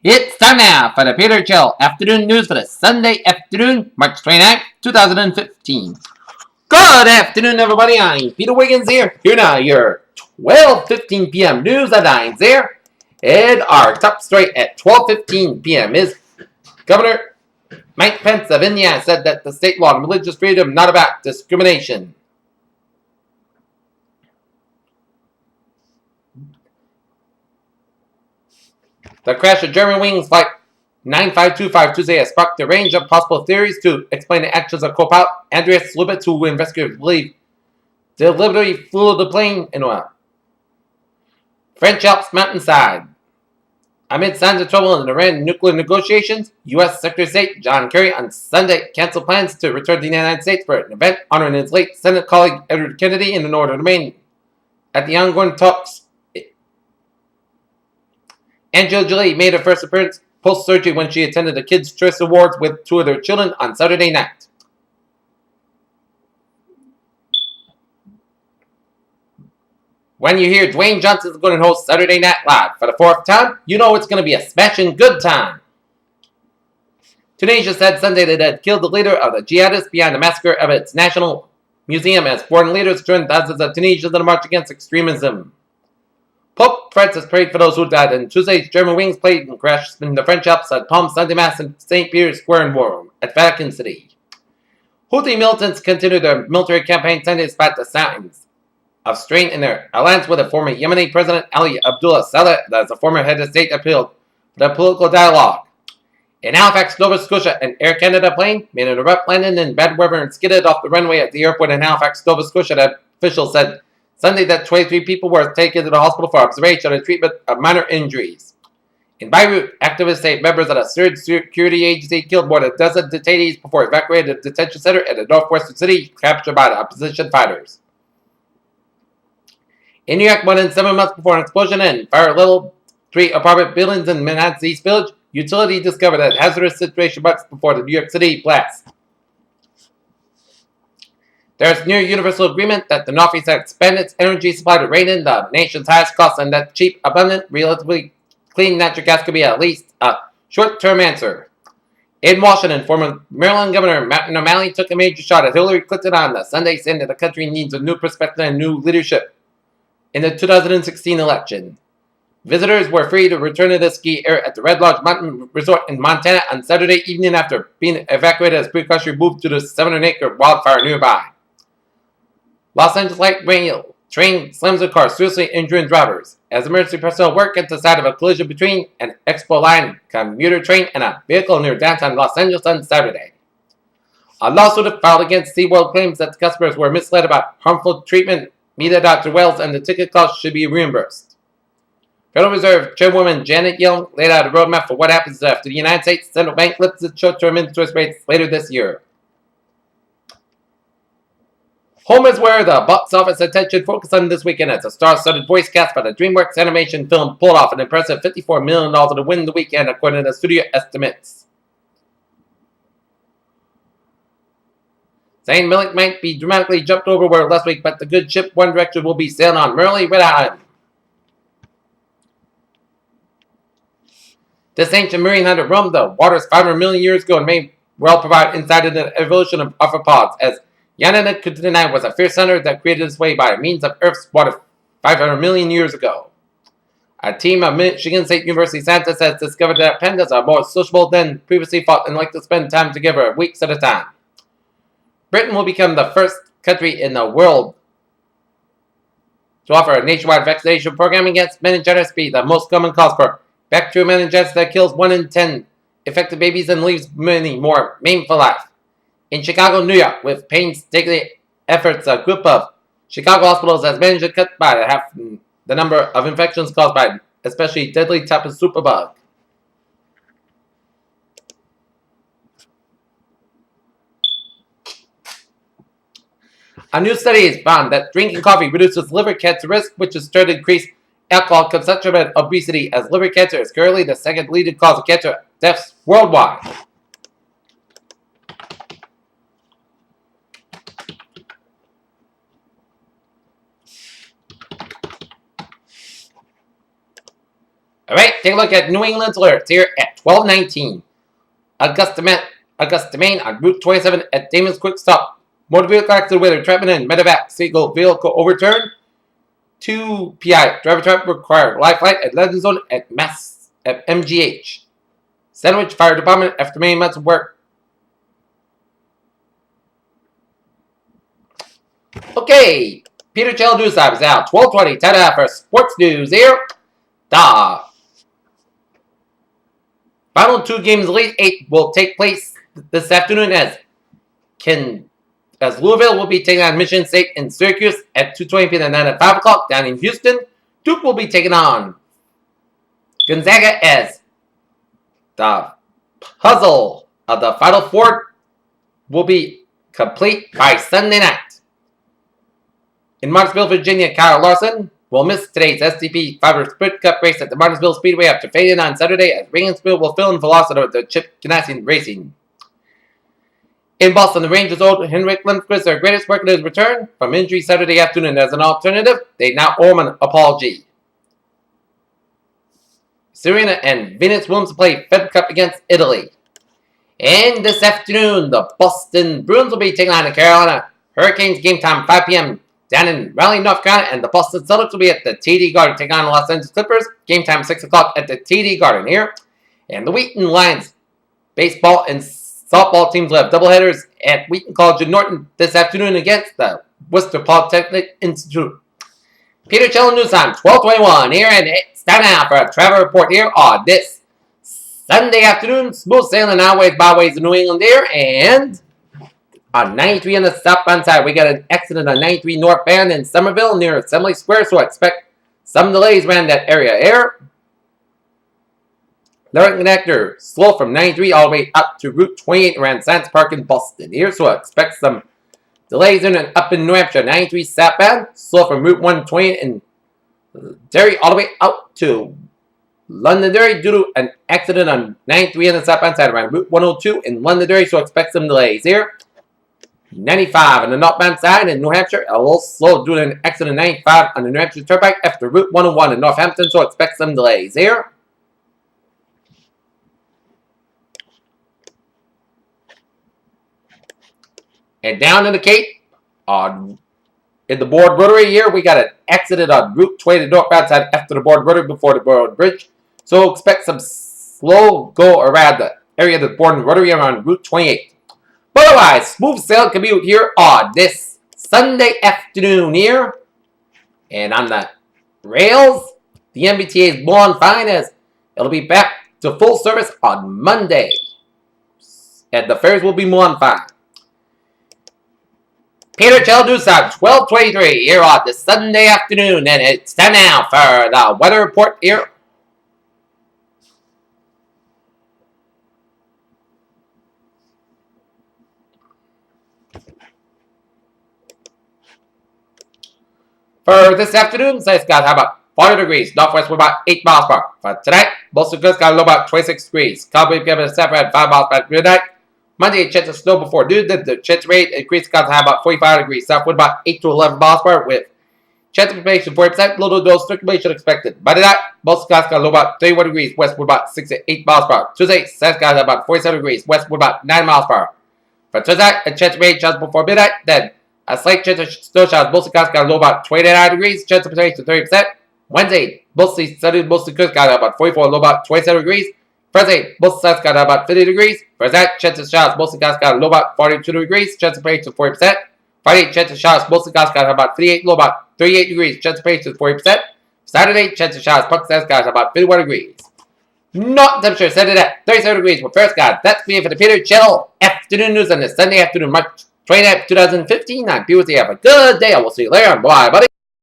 It's time now for the Peter Chill afternoon news for the Sunday afternoon, March 29th, 2015. Good afternoon, everybody. I'm Peter Wiggins here. Here now, your 12:15 p.m. news headlines there. And our top story at 12:15 p.m. is Governor Mike Pence of Indiana said that the state law on religious freedom not about discrimination. The crash of Germanwings Flight 9525 Tuesday has sparked a range of possible theories to explain the actions of co-pilot Andreas Lubitz, who investigators believe deliberately flew the plane in a French Alps mountainside. Amid signs of trouble in the Iran nuclear negotiations, U.S. Secretary of State John Kerry on Sunday canceled plans to return to the United States for an event honoring his late Senate colleague Edward Kennedy in the northern domain. At the ongoing talks, Angela Jolie made her first appearance post-surgery when she attended the Kids' Choice Awards with two of their children on Saturday night. When you hear Dwayne Johnson is going to host Saturday Night Live for the fourth time, you know it's going to be a smashing good time. Tunisia said Sunday that it had killed the leader of the jihadists behind the massacre of its national museum as foreign leaders joined thousands of Tunisians in a march against extremism. Pope Francis prayed for those who died in Tuesday's Germanwings plane crash in the French Alps at Palm Sunday Mass in St. Peter's Square in Rome, at Vatican City. Houthi militants continued their military campaign Sunday despite the signs of strain in their alliance with the former Yemeni President Ali Abdullah Saleh, as the former head of state appealed for the political dialogue. In Halifax, Nova Scotia, an Air Canada plane made an abrupt landing in bad weather and skidded off the runway at the airport in Halifax, Nova Scotia. The officials said Sunday that 23 people were taken to the hospital for observation and treatment of minor injuries. In Beirut, activists say members of the Syrian security agency killed more than a dozen detainees before evacuating the detention center in the northwestern city captured by the opposition fighters. In New York, more than 7 months before an explosion in fire level 3 apartment buildings in Manhattan's East Village, utilities discovered a hazardous situation months before the New York City blast. There is near universal agreement that the Northeast has expanded its energy supply to rein in the nation's highest costs and that cheap, abundant, relatively clean natural gas could be at least a short-term answer. In Washington, former Maryland Governor Martin O'Malley took a major shot at Hillary Clinton on the Sunday, saying that the country needs a new perspective and new leadership in the 2016 election. Visitors were free to return to the ski area at the Red Lodge Mountain Resort in Montana on Saturday evening after being evacuated as precautionary move to the 700-acre wildfire nearby. Los Angeles light rail train slams a car, seriously injuring drivers as emergency personnel work at the site of a collision between an Expo Line commuter train and a vehicle near downtown Los Angeles on Saturday. A lawsuit filed against SeaWorld claims that the customers were misled about harmful treatment meted out to whales and the ticket cost should be reimbursed. Federal Reserve Chairwoman Janet Yellen laid out a roadmap for what happens after the United States Central Bank lifts its short-term interest rates later this year. Home is where the box office attention focused on this weekend as the star-studded voice cast by the DreamWorks animation film pulled off an impressive $54 million to win the weekend according to studio estimates. Zayn Malik might be dramatically jumped overboard last week, but the good ship One Direction will be sailing on merrily without him. This ancient marine hunter roamed the waters 500 million years ago and may well provide insight into the evolution of arthropods, as Yanina Kutunai was a fierce hunter that created its way by means of Earth's water 500 million years ago. A team of Michigan State University scientists has discovered that pandas are more sociable than previously thought and like to spend time together weeks at a time. Britain will become the first country in the world to offer a nationwide vaccination program against meningitis B, the most common cause for bacterial meningitis that kills 1 in 10 affected babies and leaves many more maimed for life. In Chicago, New York, with painstaking efforts, a group of Chicago hospitals has managed to cut by half the number of infections caused by especially deadly type of superbug. A new study has found that drinking coffee reduces liver cancer risk, which is to increase alcohol consumption and obesity, as liver cancer is currently the second leading cause of cancer deaths worldwide. Alright, take a look at New England's alerts here at 12:19. Augusta, Maine on Route 27 at Damon's Quick Stop. Motor vehicle accident with Trapman and Medevac vehicle overturned. 2 PI. Driver trap required. Live flight at Legend Zone at MGH. Sandwich Fire Department after many months of work. Okay, Peter Chell News Live is now 12:20. Time for sports news here. The final 2 games of Elite 8 will take place this afternoon as Louisville will be taking on Michigan State in Syracuse at 2:20 p.m. and then at 5 o'clock down in Houston. Duke will be taking on Gonzaga as the puzzle of the Final Four will be complete by Sunday night. In Martinsville, Virginia, Kyle Larson will miss today's STP 500 Sprint Cup race at the Martinsville Speedway after fading on Saturday as Wiggins will fill in for loss of the Chip Ganassi Racing. In Boston, the Rangers' old Henrik Lundqvist, their greatest work in his return from injury Saturday afternoon. As an alternative, they now owe him an apology. Serena and Venus Williams play Fed Cup against Italy. And this afternoon, the Boston Bruins will be taking on the Carolina Hurricanes. Game time 5 p.m. down in Raleigh, North Carolina. And the Boston Celtics will be at the TD Garden taking on the Los Angeles Clippers. Game time 6 o'clock at the TD Garden here. And the Wheaton Lions baseball and softball teams will have doubleheaders at Wheaton College in Norton this afternoon against the Worcester Polytechnic Institute. Peter Chell News Time, 12:21 here, and it's time now for a travel report here on this Sunday afternoon. Smooth sailing highways, byways of New England here, and on 93 on the southbound side, we got an accident on 93 northbound in Somerville near Assembly Square, so I expect some delays around that area here. Larry connector slow from 93 all the way up to Route 28 around Science Park in Boston here, so I expect some delays in and up in New Hampshire. 93 southbound, slow from Route 128 in Derry all the way out to Londonderry due to an accident on 93 on the southbound side around Route 102 in Londonderry, so I expect some delays here. 95 on the northbound side in New Hampshire, a little slow due to an accident 95 on the New Hampshire Turnpike after Route 101 in Northampton, so I expect some delays here. And down in the Cape, in the Board Rotary here, we got an accident on Route 20 northbound side after the Board Rotary before the Board Bridge. So expect some slow go around the area of the Board Rotary around Route 28. But otherwise, smooth sail commute here on this Sunday afternoon here. And on the rails, the MBTA is more on fine as it'll be back to full service on Monday. And the ferries will be more on fine. Peter Chell News Time, 12:23 here on this Sunday afternoon, and it's time now for the weather report here. For this afternoon, it's got how about 40 degrees, northwest with about 8 miles per hour. For tonight, most of it's got a low about 26 degrees. Cowboy Kevin and Sapphire at 5 miles per hour midnight. Monday, a chance of snow before noon. The chance rate increased to about 45 degrees. Southwind about 8 to 11 miles per hour with chance of precipitation 40%. Little dose circulation expected. By the night, most skies got low about 31 degrees. West with about 6 to 8 miles per hour. Tuesday, sun skies about 47 degrees. West with about 9 miles per hour. For Tuesday, a chance of rain chance before midnight. Then a slight chance of snow showers. Most skies got low about 29 degrees. Chance of precipitation 30%. Wednesday, mostly sunny, mostly good skies about 44, low about 27 degrees. Thursday, most skies got about 50 degrees. For that, chance of showers, mostly skies got low about 42 degrees. Chance of precipitation 40%. Friday, chance of showers, mostly skies got about 38, low about 38 degrees. Chance of precipitation 40%. Saturday, chance of showers, partly skies got about 51 degrees. Not temperature set it at 37 degrees for first guys. That's me for the Peter Chell afternoon news on this Sunday afternoon, March 29th, 2015. I'm Peter. Have a good day. I will see you later. Bye, buddy.